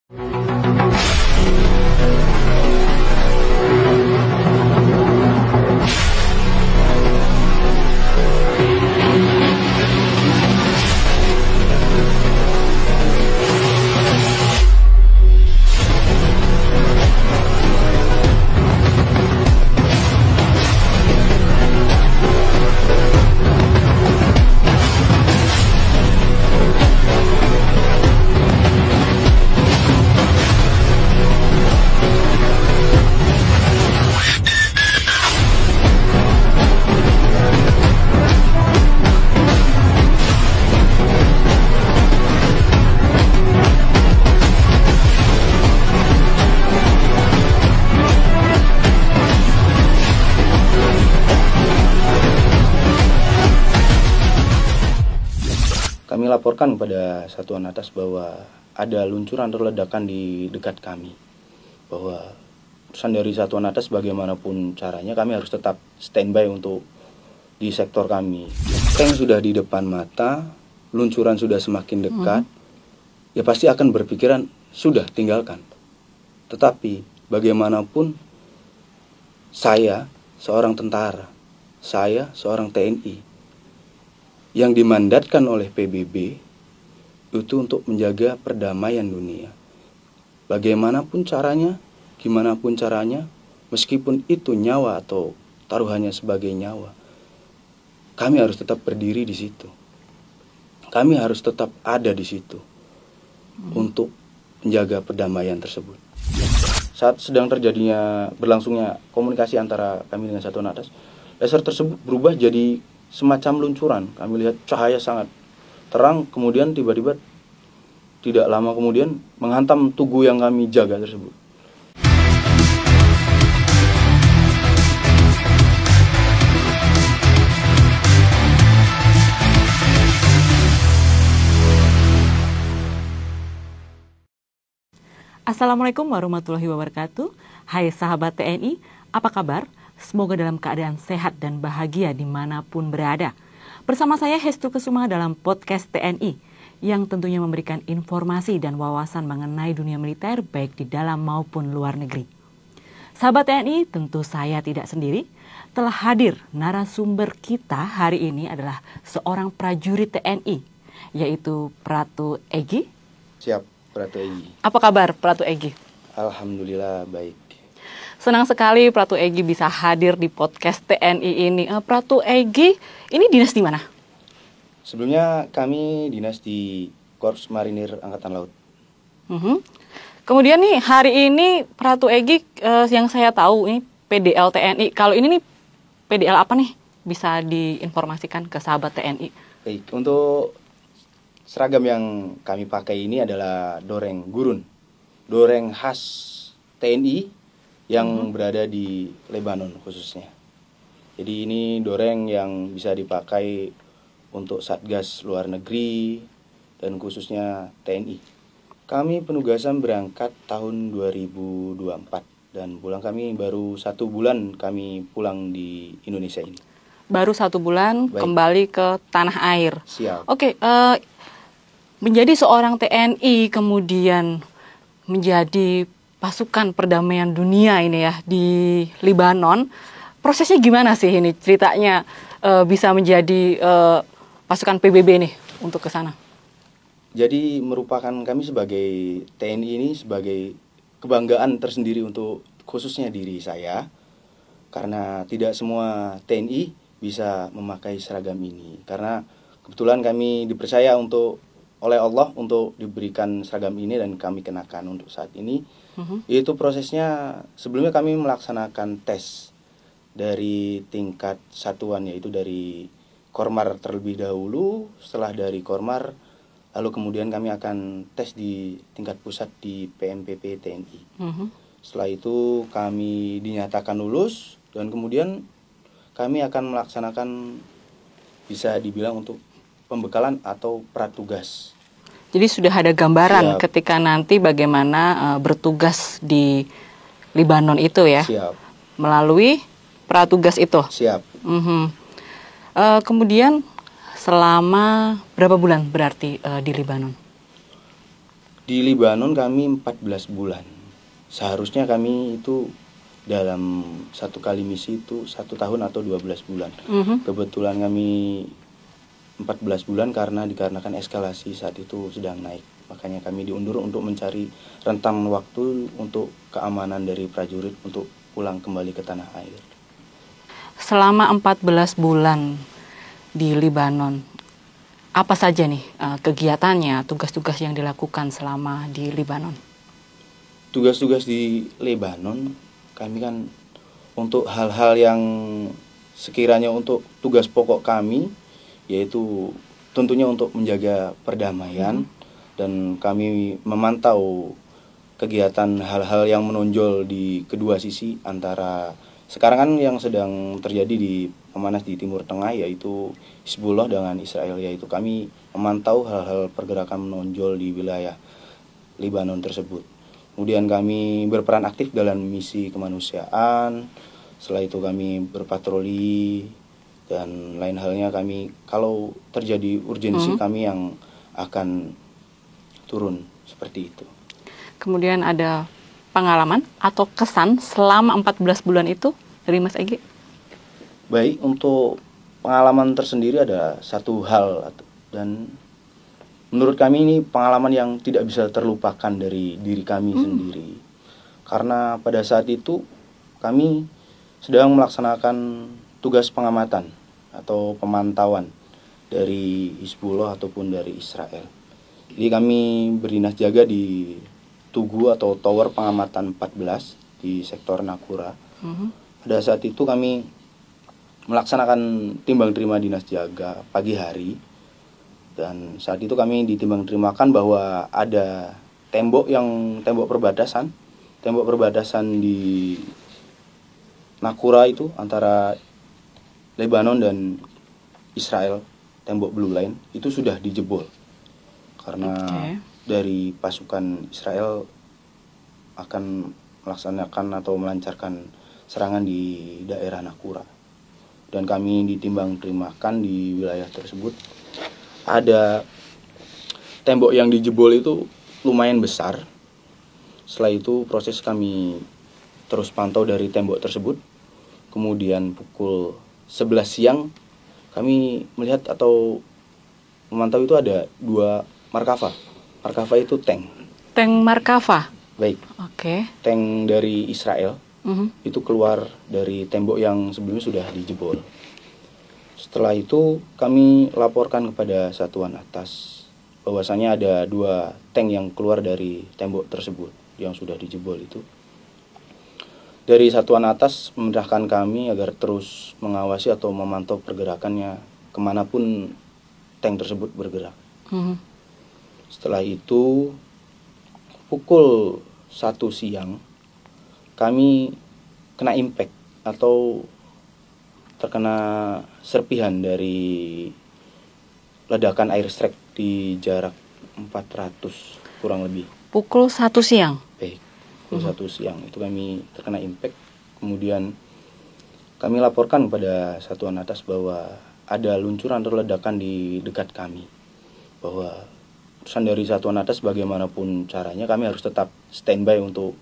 Kami laporkan kepada satuan atas bahwa ada luncuran atau ledakan di dekat kami. Bahwa pesan dari satuan atas bagaimanapun caranya kami harus tetap standby untuk di sektor kami. Tank sudah di depan mata, luncuran sudah semakin dekat, ya pasti akan berpikiran sudah tinggalkan. Tetapi bagaimanapun saya seorang tentara, saya seorang TNI yang dimandatkan oleh PBB itu untuk menjaga perdamaian dunia. Bagaimanapun caranya, gimana pun caranya, meskipun itu nyawa atau taruhannya sebagai nyawa, kami harus tetap berdiri di situ. Kami harus tetap ada di situ untuk menjaga perdamaian tersebut. Saat sedang berlangsungnya komunikasi antara kami dengan satuan atas, laser tersebut berubah jadi semacam luncuran. Kami lihat cahaya sangat terang, kemudian tiba-tiba tidak lama kemudian menghantam tugu yang kami jaga tersebut. Assalamualaikum warahmatullahi wabarakatuh. Hai sahabat TNI, apa kabar? Semoga dalam keadaan sehat dan bahagia dimanapun berada. Bersama saya Hestu Kesuma dalam podcast TNI yang tentunya memberikan informasi dan wawasan mengenai dunia militer baik di dalam maupun luar negeri. Sahabat TNI, tentu saya tidak sendiri. Telah hadir narasumber kita hari ini adalah seorang prajurit TNI, yaitu Pratu Egy. Siap, Pratu Egy. Apa kabar Pratu Egy? Alhamdulillah baik. Senang sekali Pratu Egy bisa hadir di podcast TNI ini. Pratu Egy, ini dinas di mana? Sebelumnya kami dinas di Korps Marinir Angkatan Laut. Kemudian nih hari ini Pratu Egy yang saya tahu ini PDL TNI. Kalau ini nih PDL apa nih? Bisa diinformasikan ke sahabat TNI. Baik, untuk seragam yang kami pakai ini adalah doreng gurun. Doreng khas TNI yang berada di Lebanon khususnya. Jadi ini doreng yang bisa dipakai untuk Satgas luar negeri dan khususnya TNI. Kami penugasan berangkat tahun 2024 dan pulang kami baru 1 bulan kami pulang di Indonesia ini. Baru 1 bulan. Baik. Kembali ke tanah air. Siap. Oke, menjadi seorang TNI kemudian menjadi pasukan perdamaian dunia ini ya di Lebanon, prosesnya gimana sih ini ceritanya bisa menjadi pasukan PBB nih untuk ke sana? Jadi merupakan kami sebagai TNI ini sebagai kebanggaan tersendiri untuk khususnya diri saya, karena tidak semua TNI bisa memakai seragam ini. Karena kebetulan kami dipercaya oleh Allah untuk diberikan seragam ini dan kami kenakan untuk saat ini. Itu prosesnya sebelumnya kami melaksanakan tes dari tingkat satuan, yaitu dari Kormar terlebih dahulu. Setelah dari Kormar, lalu kemudian kami akan tes di tingkat pusat di PMPP TNI. Setelah itu kami dinyatakan lulus dan kemudian kami akan melaksanakan, bisa dibilang untuk pembekalan atau pratugas. Jadi sudah ada gambaran. Siap. Ketika nanti bagaimana bertugas di Lebanon itu ya. Siap. Melalui pratugas itu. Siap. Kemudian selama berapa bulan berarti di Lebanon? Di Libanon kami 14 bulan. Seharusnya kami itu dalam satu kali misi itu 1 tahun atau 12 bulan. Kebetulan kami 14 bulan dikarenakan eskalasi saat itu sedang naik. Makanya kami diundur untuk mencari rentang waktu untuk keamanan dari prajurit untuk pulang kembali ke tanah air. Selama 14 bulan di Libanon, apa saja nih kegiatannya, tugas-tugas yang dilakukan selama di Libanon? Tugas-tugas di Lebanon, kami kan untuk hal-hal yang sekiranya untuk tugas pokok kami, yaitu tentunya untuk menjaga perdamaian, dan kami memantau kegiatan hal-hal yang menonjol di kedua sisi antara sekarang kan yang sedang terjadi di pemanas di Timur Tengah, yaitu Hizbullah dengan Israel, yaitu kami memantau hal-hal pergerakan menonjol di wilayah Libanon tersebut. Kemudian kami berperan aktif dalam misi kemanusiaan. Setelah itu kami berpatroli dan lain halnya, kami kalau terjadi urgensi kami yang akan turun seperti itu. Kemudian ada pengalaman atau kesan selama 14 bulan itu dari Mas Egy? Baik, untuk pengalaman tersendiri ada satu hal, dan menurut kami ini pengalaman yang tidak bisa terlupakan dari diri kami sendiri. Karena pada saat itu kami sedang melaksanakan tugas pengamatan atau pemantauan dari Hizbullah ataupun dari Israel. Jadi kami berdinas jaga di Tugu atau Tower Pengamatan 14 di sektor Nakura. Pada saat itu kami melaksanakan timbang terima dinas jaga pagi hari, dan saat itu kami ditimbang terimakan bahwa ada tembok perbatasan di Nakura itu antara Lebanon dan Israel, tembok Blue Line itu sudah dijebol karena dari pasukan Israel akan melaksanakan atau melancarkan serangan di daerah Nakura, dan kami ditimbang terimakan di wilayah tersebut. Ada tembok yang dijebol itu lumayan besar. Setelah itu proses kami terus pantau dari tembok tersebut. Kemudian pukul 11 siang kami melihat atau memantau itu ada 2 Markava. Markava itu tank. Tank Markava? Baik. Oke. Tank dari Israel itu keluar dari tembok yang sebelumnya sudah dijebol. Setelah itu kami laporkan kepada satuan atas bahwasanya ada 2 tank yang keluar dari tembok tersebut yang sudah dijebol itu. Dari satuan atas memerintahkan kami agar terus mengawasi atau memantau pergerakannya kemanapun tank tersebut bergerak. Setelah itu pukul 1 siang kami kena impact atau terkena serpihan dari ledakan airstrike di jarak 400 kurang lebih. Pukul 1 siang? Baik, pukul 1 siang itu kami terkena impact. Kemudian kami laporkan kepada satuan atas bahwa ada luncuran atau ledakan di dekat kami, bahwa urusan dari satuan atas bagaimanapun caranya kami harus tetap standby untuk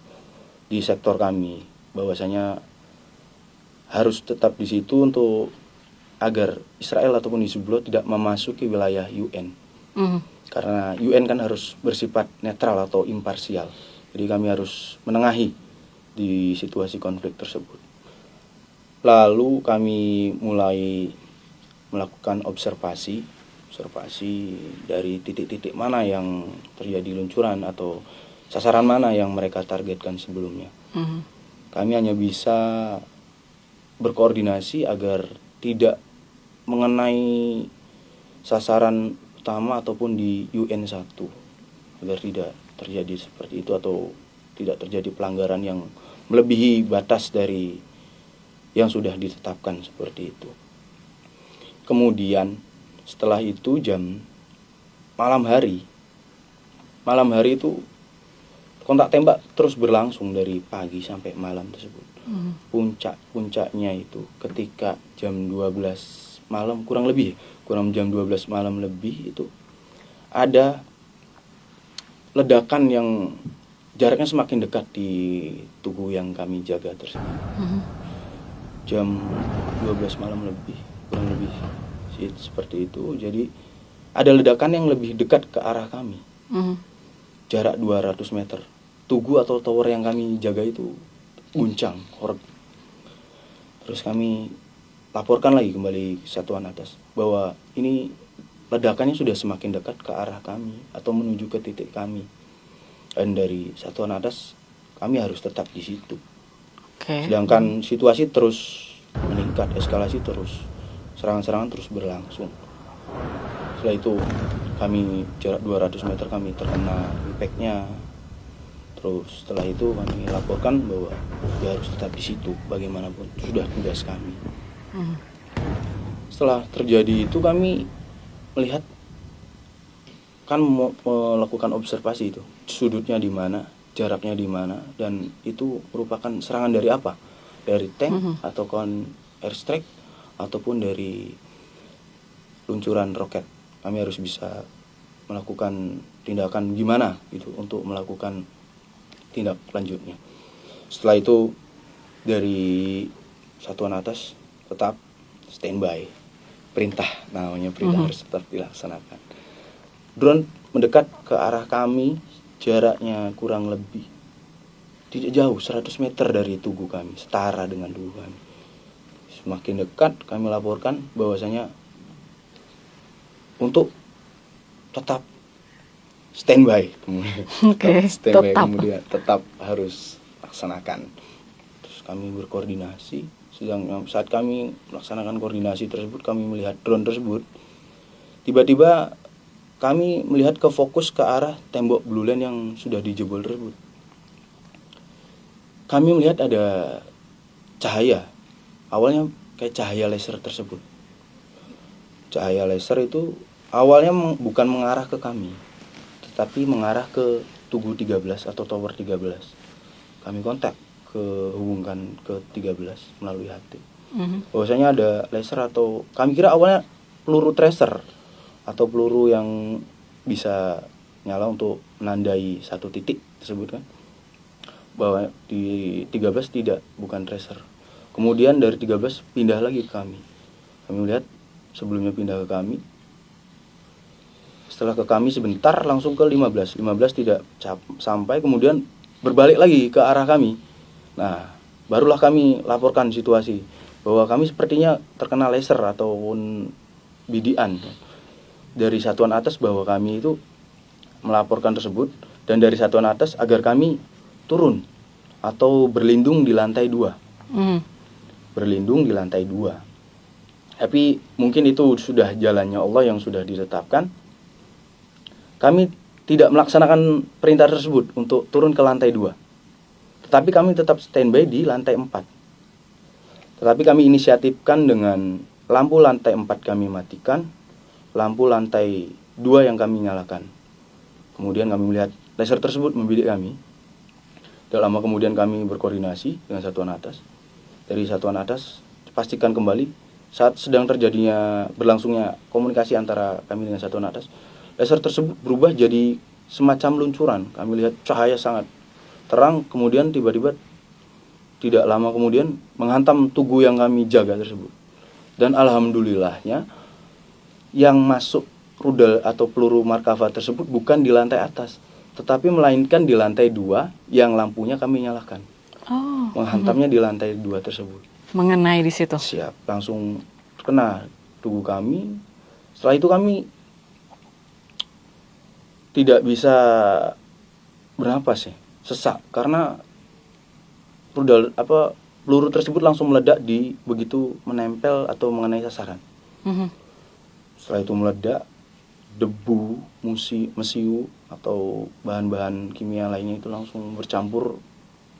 di sektor kami, bahwasanya harus tetap di situ untuk agar Israel ataupun Hizbullah tidak memasuki wilayah UN. Karena UN kan harus bersifat netral atau imparsial. Jadi kami harus menengahi di situasi konflik tersebut. Lalu kami mulai melakukan observasi dari titik-titik mana yang terjadi luncuran atau sasaran mana yang mereka targetkan sebelumnya. Kami hanya bisa berkoordinasi agar tidak mengenai sasaran utama ataupun di UN 1, agar tidak terjadi seperti itu atau tidak terjadi pelanggaran yang melebihi batas dari yang sudah ditetapkan seperti itu. Kemudian setelah itu malam hari itu kontak tembak terus berlangsung dari pagi sampai malam tersebut. Puncaknya itu ketika jam 12 malam kurang jam 12 malam lebih itu ada ledakan yang jaraknya semakin dekat di tugu yang kami jaga tersebut. Jam 12 malam lebih, kurang lebih seperti itu. Jadi ada ledakan yang lebih dekat ke arah kami. Jarak 200 meter. Tugu atau tower yang kami jaga itu guncang, horeg. Terus kami laporkan lagi kembali ke satuan atas bahwa ini ledakannya sudah semakin dekat ke arah kami atau menuju ke titik kami. Dan dari satuan atas kami harus tetap di situ. Sedangkan situasi terus meningkat, eskalasi terus, serangan-serangan terus berlangsung. Setelah itu kami jarak 200 meter kami terkena impactnya. Terus setelah itu kami laporkan bahwa dia harus tetap di situ bagaimanapun, sudah tugas kami. Setelah terjadi itu kami melihat, kan melakukan observasi itu, sudutnya di mana, jaraknya di mana, dan itu merupakan serangan dari apa? Dari tank atau airstrike ataupun dari luncuran roket. Kami harus bisa melakukan tindakan gimana gitu untuk melakukan tindak lanjutnya. Setelah itu dari satuan atas tetap standby. Perintah harus tetap dilaksanakan. Drone mendekat ke arah kami, jaraknya kurang lebih tidak jauh, 100 meter dari tugu kami, setara dengan tugu kami. Semakin dekat kami laporkan bahwasanya untuk tetap standby, kemudian tetap harus laksanakan. Terus kami berkoordinasi. Saat kami melaksanakan koordinasi tersebut, kami melihat drone tersebut. Tiba-tiba kami melihat ke fokus ke arah tembok Blue Line yang sudah dijebol tersebut. Kami melihat ada cahaya. Awalnya kayak cahaya laser tersebut. Cahaya laser itu awalnya bukan mengarah ke kami, tetapi mengarah ke Tugu 13 atau Tower 13. Kami kontak hubungkan ke 13 melalui HT. Bahwasanya ada laser atau kami kira awalnya peluru tracer atau peluru yang bisa nyala untuk menandai satu titik tersebut kan. Bahwa di 13 bukan tracer. Kemudian dari 13 pindah lagi ke kami. Kami melihat sebelumnya pindah ke kami. Setelah ke kami sebentar langsung ke 15. 15 tidak sampai, kemudian berbalik lagi ke arah kami. Nah, barulah kami laporkan situasi bahwa kami sepertinya terkena laser ataupun bidian dari satuan atas, bahwa kami itu melaporkan tersebut, dan dari satuan atas agar kami turun atau berlindung di lantai 2. Berlindung di lantai 2. Tapi mungkin itu sudah jalannya Allah yang sudah ditetapkan. Kami tidak melaksanakan perintah tersebut untuk turun ke lantai 2. Tetapi kami tetap standby di lantai 4. Tetapi kami inisiatifkan dengan lampu lantai 4 kami matikan, lampu lantai 2 yang kami nyalakan. Kemudian kami melihat laser tersebut membidik kami. Tidak lama kemudian kami berkoordinasi dengan satuan atas. Dari satuan atas pastikan kembali saat sedang terjadinya berlangsungnya komunikasi antara kami dengan satuan atas, laser tersebut berubah jadi semacam luncuran. Kami lihat cahaya sangat terang, kemudian tiba-tiba tidak lama kemudian menghantam tugu yang kami jaga tersebut. Dan alhamdulillahnya yang masuk rudal atau peluru Markava tersebut bukan di lantai atas, tetapi melainkan di lantai 2 yang lampunya kami nyalakan. Menghantamnya di lantai 2 tersebut. Mengenai di situ. Siap, langsung terkena tugu kami. Setelah itu kami tidak bisa bernapas sesak karena peluru tersebut langsung meledak begitu menempel atau mengenai sasaran. Setelah itu meledak, debu, mesiu atau bahan-bahan kimia lainnya itu langsung bercampur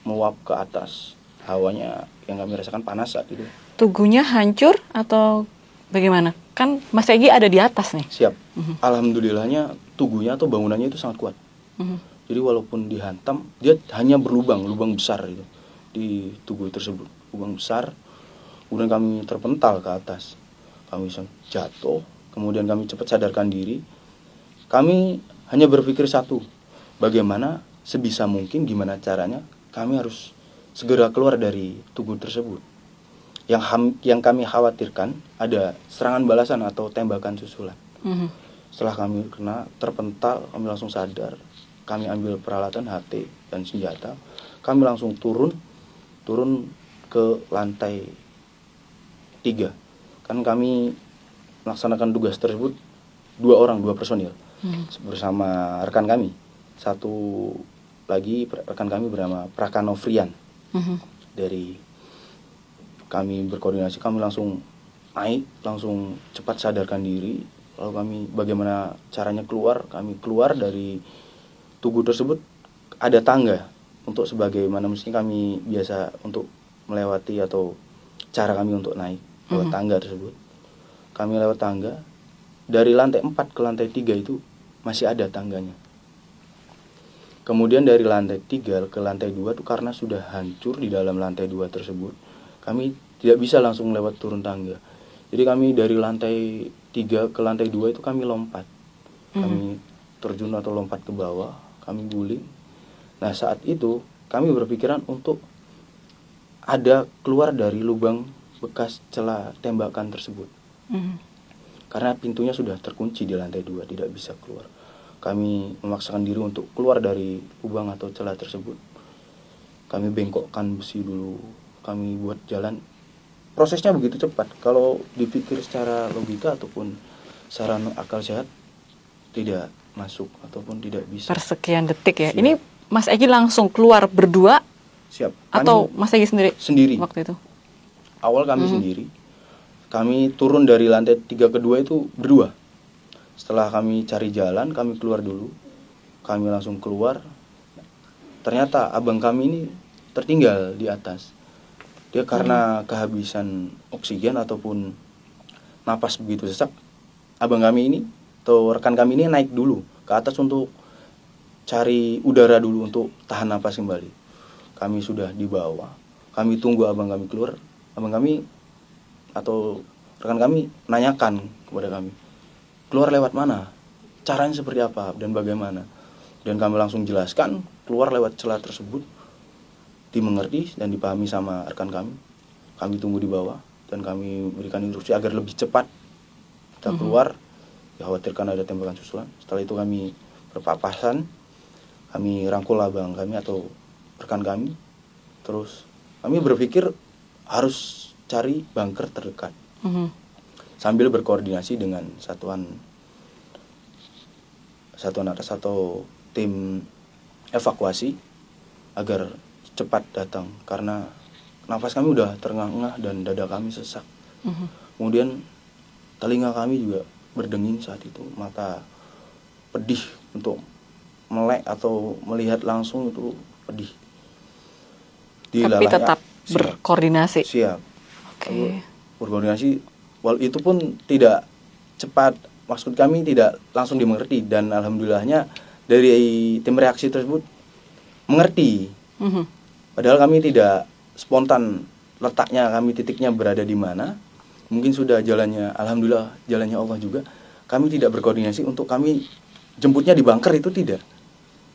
meluap ke atas. Hawanya yang kami rasakan panas saat itu. Tugunya hancur atau bagaimana? Kan Mas Egi ada di atas nih. Siap. Alhamdulillahnya tugunya atau bangunannya itu sangat kuat. Jadi walaupun dihantam, dia hanya lubang besar itu di tugu tersebut, lubang besar. Kemudian kami terpental ke atas, kami jatuh. Kemudian kami cepat sadarkan diri. Kami hanya berpikir satu, bagaimana sebisa mungkin gimana caranya kami harus segera keluar dari tugu tersebut. Yang kami khawatirkan ada serangan balasan atau tembakan susulan. Setelah kami kena terpental, kami langsung sadar. Kami ambil peralatan HT dan senjata. Kami langsung turun ke lantai 3. Kan kami melaksanakan tugas tersebut 2 personil bersama rekan kami. Satu lagi rekan kami bernama Prakanofrian. Dari kami berkoordinasi, kami langsung naik, langsung cepat sadarkan diri. Lalu kami bagaimana caranya keluar? Kami keluar dari tugu tersebut, ada tangga untuk sebagaimana mestinya kami biasa untuk melewati atau cara kami untuk naik lewat tangga tersebut. Kami lewat tangga dari lantai 4 ke lantai 3 itu masih ada tangganya. Kemudian dari lantai 3 ke lantai 2 itu karena sudah hancur di dalam lantai 2 tersebut, kami tidak bisa langsung lewat turun tangga. Jadi kami dari lantai 3 ke lantai 2 itu kami lompat. Kami terjun atau lompat ke bawah, kami guling. Nah, saat itu kami berpikiran untuk ada keluar dari lubang bekas celah tembakan tersebut. Karena pintunya sudah terkunci di lantai 2, tidak bisa keluar. Kami memaksakan diri untuk keluar dari lubang atau celah tersebut. Kami bengkokkan besi dulu, kami buat jalan. Prosesnya begitu cepat. Kalau dipikir secara logika ataupun secara akal sehat, tidak masuk ataupun tidak bisa. Persekian detik ya. Siap. Ini Mas Egi langsung keluar berdua? Siap. Atau Mas Egi sendiri? Sendiri. Waktu itu? Awal kami sendiri. Kami turun dari lantai 3 ke 2 itu berdua. Setelah kami cari jalan, kami keluar dulu. Kami langsung keluar. Ternyata abang kami ini tertinggal di atas. Dia karena kehabisan oksigen ataupun napas begitu sesak. Abang kami ini atau rekan kami ini naik dulu ke atas untuk cari udara dulu untuk tahan napas kembali. Kami sudah di bawah. Kami tunggu abang kami keluar. Abang kami atau rekan kami nanyakan kepada kami, keluar lewat mana, caranya seperti apa dan bagaimana. Dan kami langsung jelaskan keluar lewat celah tersebut, dimengerti dan dipahami sama rekan kami. Kami tunggu di bawah dan kami berikan instruksi agar lebih cepat kita keluar, dikhawatirkan ada tembakan susulan. Setelah itu kami berpapasan, kami rangkul abang kami atau rekan kami. Terus kami berpikir harus cari bunker terdekat. Sambil berkoordinasi dengan satuan atas atau tim evakuasi agar cepat datang karena nafas kami udah terengah-engah dan dada kami sesak. Kemudian telinga kami juga berdenging saat itu, mata pedih untuk melek atau melihat langsung itu pedih. Tapi tetap berkoordinasi. Siap. Oke. Berkoordinasi, itu pun tidak cepat. Maksud kami tidak langsung dimengerti dan alhamdulillahnya dari tim reaksi tersebut mengerti. Padahal kami tidak spontan letaknya, kami titiknya berada di mana. Mungkin sudah jalannya, alhamdulillah jalannya Allah juga. Kami tidak berkoordinasi untuk kami jemputnya di bunker, itu tidak.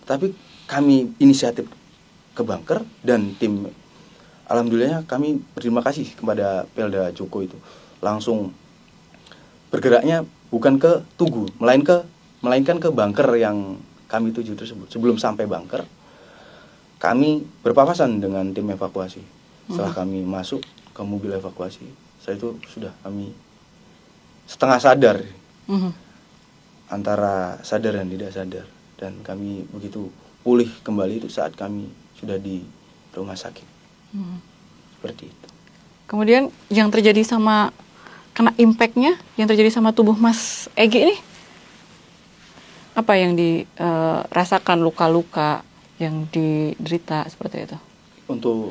Tapi kami inisiatif ke bunker dan tim, alhamdulillah kami berterima kasih kepada Pelda Joko itu. Langsung bergeraknya bukan ke tugu, melainkan ke bunker yang kami tuju tersebut. Sebelum sampai bunker, kami berpapasan dengan tim evakuasi. Setelah kami masuk ke mobil evakuasi, setelah itu sudah kami setengah sadar, antara sadar dan tidak sadar. Dan kami begitu pulih kembali itu saat kami sudah di rumah sakit. Seperti itu. Kemudian yang terjadi sama, kena impactnya, yang terjadi sama tubuh Mas Egi ini, apa yang dirasakan, luka-luka yang diderita seperti itu? Untuk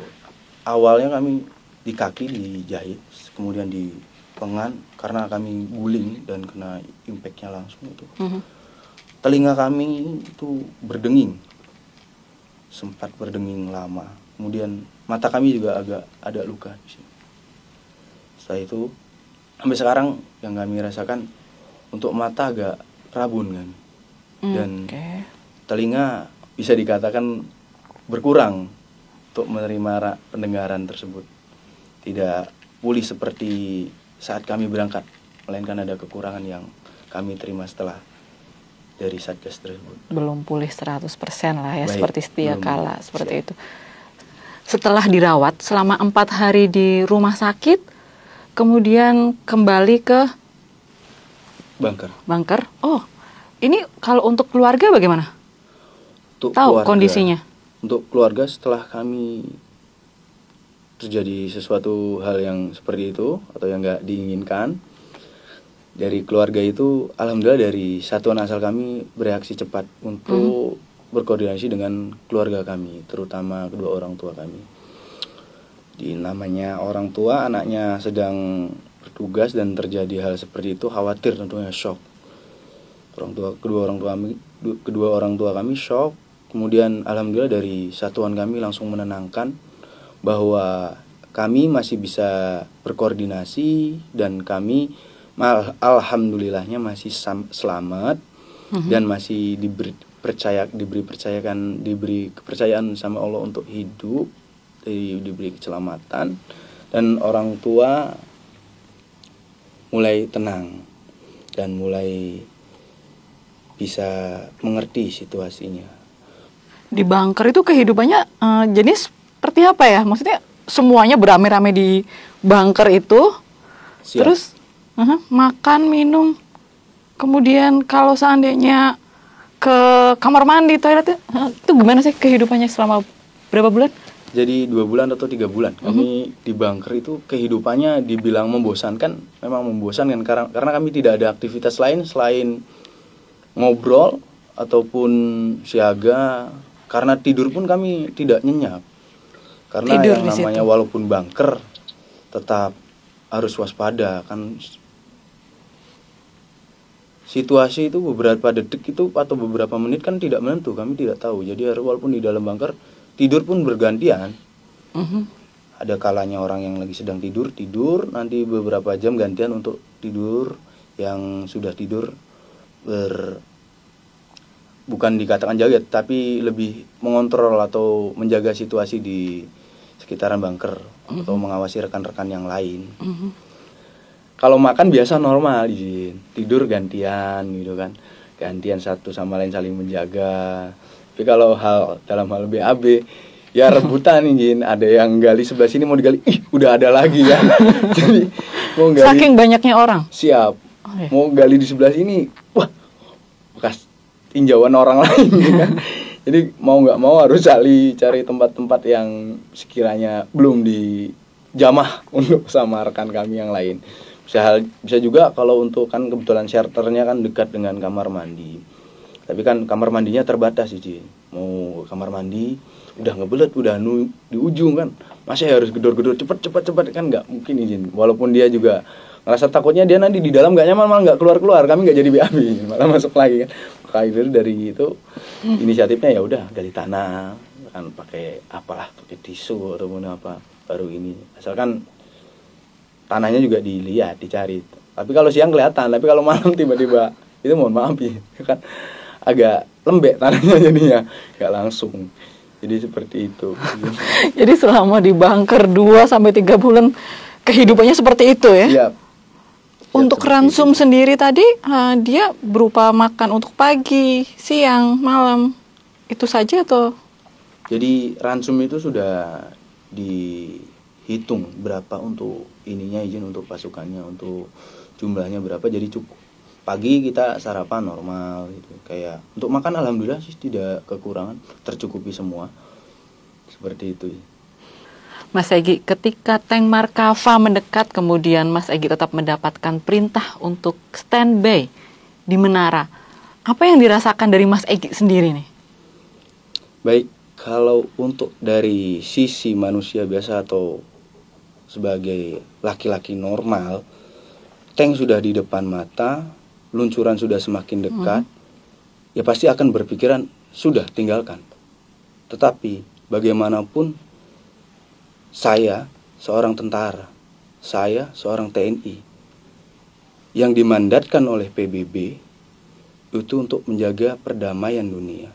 awalnya kami di kaki dijahit, kemudian di lengan karena kami guling dan kena impactnya langsung itu. Telinga kami itu berdenging, sempat berdenging lama. Kemudian mata kami juga agak ada luka di sini. Setelah itu sampai sekarang yang kami rasakan untuk mata agak rabun kan, dan telinga bisa dikatakan berkurang untuk menerima pendengaran tersebut. Tidak pulih seperti saat kami berangkat, melainkan ada kekurangan yang kami terima setelah dari Satgas tersebut. Belum pulih 100% lah ya. Baik, seperti setia kala, seperti siap. itu. Setelah dirawat selama 4 hari di rumah sakit, kemudian kembali ke bunker. Oh, ini kalau untuk keluarga bagaimana? Untuk tahu keluarga, kondisinya? Untuk keluarga setelah kami terjadi sesuatu hal yang seperti itu atau yang nggak diinginkan, dari keluarga itu alhamdulillah dari satuan asal kami bereaksi cepat untuk berkoordinasi dengan keluarga kami, terutama kedua orang tua kami. Namanya orang tua, anaknya sedang bertugas dan terjadi hal seperti itu, khawatir tentunya, shock. Kedua orang tua kami shock. Kemudian alhamdulillah dari satuan kami langsung menenangkan bahwa kami masih bisa berkoordinasi dan kami alhamdulillahnya masih selamat dan masih diberi kepercayaan sama Allah untuk hidup, diberi keselamatan, dan orang tua mulai tenang dan mulai bisa mengerti situasinya. Di bunker itu kehidupannya jenis seperti apa ya? Maksudnya semuanya beramai-ramai di bunker itu. Siap. Terus makan, minum. Kemudian kalau seandainya ke kamar mandi, toilet, itu gimana sih kehidupannya selama berapa bulan? Jadi 2 bulan atau 3 bulan kami di bunker itu kehidupannya dibilang membosankan. Memang membosankan karena kami tidak ada aktivitas lain selain ngobrol ataupun siaga. Karena tidur pun kami tidak nyenyak. Karena tidur yang namanya walaupun bunker tetap harus waspada kan. Situasi itu beberapa detik itu atau beberapa menit kan tidak menentu, kami tidak tahu. Jadi walaupun di dalam bunker tidur pun bergantian. Ada kalanya orang yang lagi sedang tidur, nanti beberapa jam gantian untuk tidur. Yang sudah tidur bukan dikatakan jaga, tapi lebih mengontrol atau menjaga situasi di sekitaran bunker atau mengawasi rekan-rekan yang lain. Kalau makan biasa normal, tidur gantian gitu kan, gantian satu sama lain saling menjaga. Tapi kalau dalam hal BAB ya rebutan izin, ada yang gali sebelah sini mau digali, udah ada lagi ya. Jadi mau gali, saking banyaknya orang. Siap. Mau gali di sebelah sini, wah bekas tinjauan orang lain kan. Jadi mau nggak mau harus cari tempat-tempat yang sekiranya belum dijamah untuk sama rekan kami yang lain. Bisa juga kalau untuk kan kebetulan shelternya kan dekat dengan kamar mandi. Tapi kan kamar mandinya terbatas izin. Mau kamar mandi udah ngebelet, udah di ujung kan, masih harus gedor-gedor cepet kan nggak mungkin izin. Walaupun dia juga ngerasa takutnya dia nanti di dalam nggak nyaman, malah nggak keluar, kami nggak jadi BAB, malah masuk lagi kan. Maka dari itu inisiatifnya ya udah gali tanah kan, pakai tisu ataupun apa, baru ini asalkan tanahnya juga dicari. Tapi kalau siang kelihatan, tapi kalau malam tiba-tiba itu mohon maaf ya kan, agak lembek tanahnya jadinya nggak langsung. Jadi seperti itu. Jadi selama di bunker 2-3 bulan kehidupannya seperti itu ya? Iya. Untuk ransum sendiri tadi dia berupa makan untuk pagi, siang, malam, itu saja atau? Jadi ransum itu sudah dihitung berapa untuk ininya, izin untuk pasukannya, untuk jumlahnya berapa, jadi cukup. Pagi kita sarapan normal gitu. Kayak untuk makan alhamdulillah sih tidak kekurangan, tercukupi semua. Seperti itu. Mas Egy, ketika tank Markava mendekat, kemudian Mas Egy tetap mendapatkan perintah untuk standby di menara. Apa yang dirasakan dari Mas Egy sendiri nih? Baik, kalau untuk dari sisi manusia biasa atau sebagai laki-laki normal, tank sudah di depan mata, luncuran sudah semakin dekat, ya pasti akan berpikiran sudah tinggalkan. Tetapi bagaimanapun saya seorang tentara, saya seorang TNI yang dimandatkan oleh PBB itu untuk menjaga perdamaian dunia.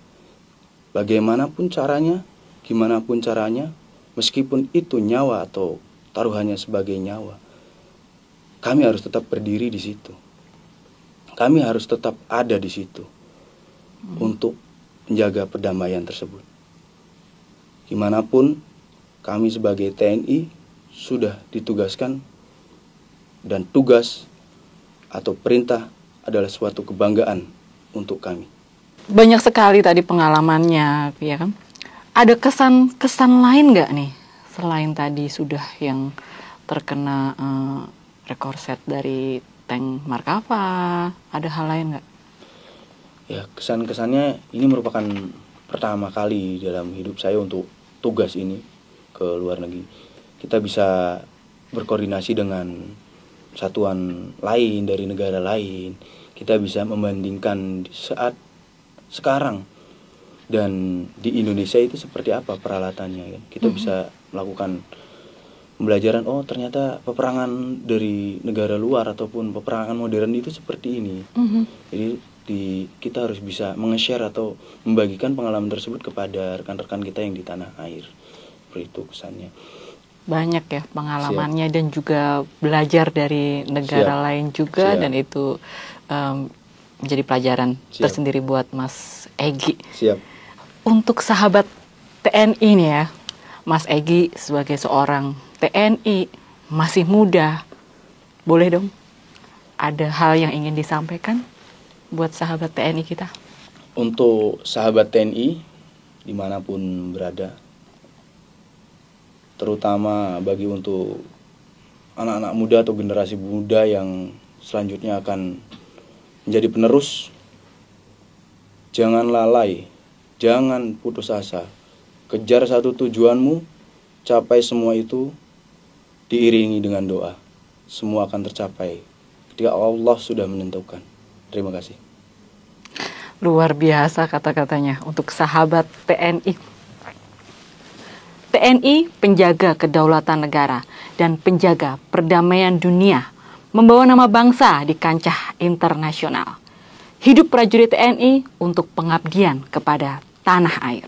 bagaimanapun caranya, gimana pun caranya, meskipun itu nyawa atau taruhannya sebagai nyawa, kami harus tetap berdiri di situ. Kami harus tetap ada di situ untuk menjaga perdamaian tersebut. Gimana pun kami sebagai TNI sudah ditugaskan, dan tugas atau perintah adalah suatu kebanggaan untuk kami. Banyak sekali tadi pengalamannya, ya kan? Ada kesan lain nggak nih selain tadi sudah yang terkena rekorset dari tank Markava? Ada hal lain nggak? Ya, kesan-kesannya ini merupakan pertama kali dalam hidup saya untuk tugas ini ke luar negeri. Kita bisa berkoordinasi dengan satuan lain dari negara lain. Kita bisa membandingkan saat sekarang dan di Indonesia itu seperti apa peralatannya kan. Kita bisa melakukan pembelajaran, oh ternyata peperangan dari negara luar ataupun peperangan modern itu seperti ini. Jadi kita harus bisa menge-share atau membagikan pengalaman tersebut kepada rekan-rekan kita yang di tanah air. Seperti itu kesannya. Banyak ya pengalamannya. Siap. Dan juga belajar dari negara lain juga. Siap. Dan itu menjadi pelajaran tersendiri buat Mas Egy. Siap. Untuk sahabat TNI nih ya, Mas Egy sebagai seorang TNI masih muda, boleh dong ada hal yang ingin disampaikan buat sahabat TNI kita? Untuk sahabat TNI dimanapun berada, terutama bagi untuk anak-anak muda atau generasi muda yang selanjutnya akan menjadi penerus, jangan lalai, jangan putus asa, kejar satu tujuanmu, capai semua itu diiringi dengan doa. Semua akan tercapai ketika Allah sudah menentukan. Terima kasih. Luar biasa kata-katanya untuk sahabat TNI. TNI penjaga kedaulatan negara dan penjaga perdamaian dunia, membawa nama bangsa di kancah internasional. Hidup prajurit TNI untuk pengabdian kepada tanah air.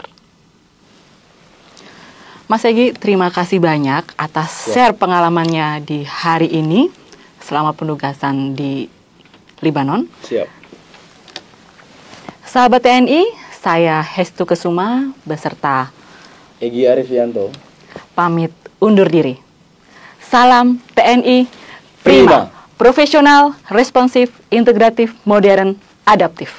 Mas Egy, terima kasih banyak atas share pengalamannya di hari ini selama penugasan di Libanon. Siap. Sahabat TNI, saya Hestu Kesuma beserta Egy Arifianto pamit undur diri. Salam TNI prima. Profesional, responsif, integratif, modern, adaptif.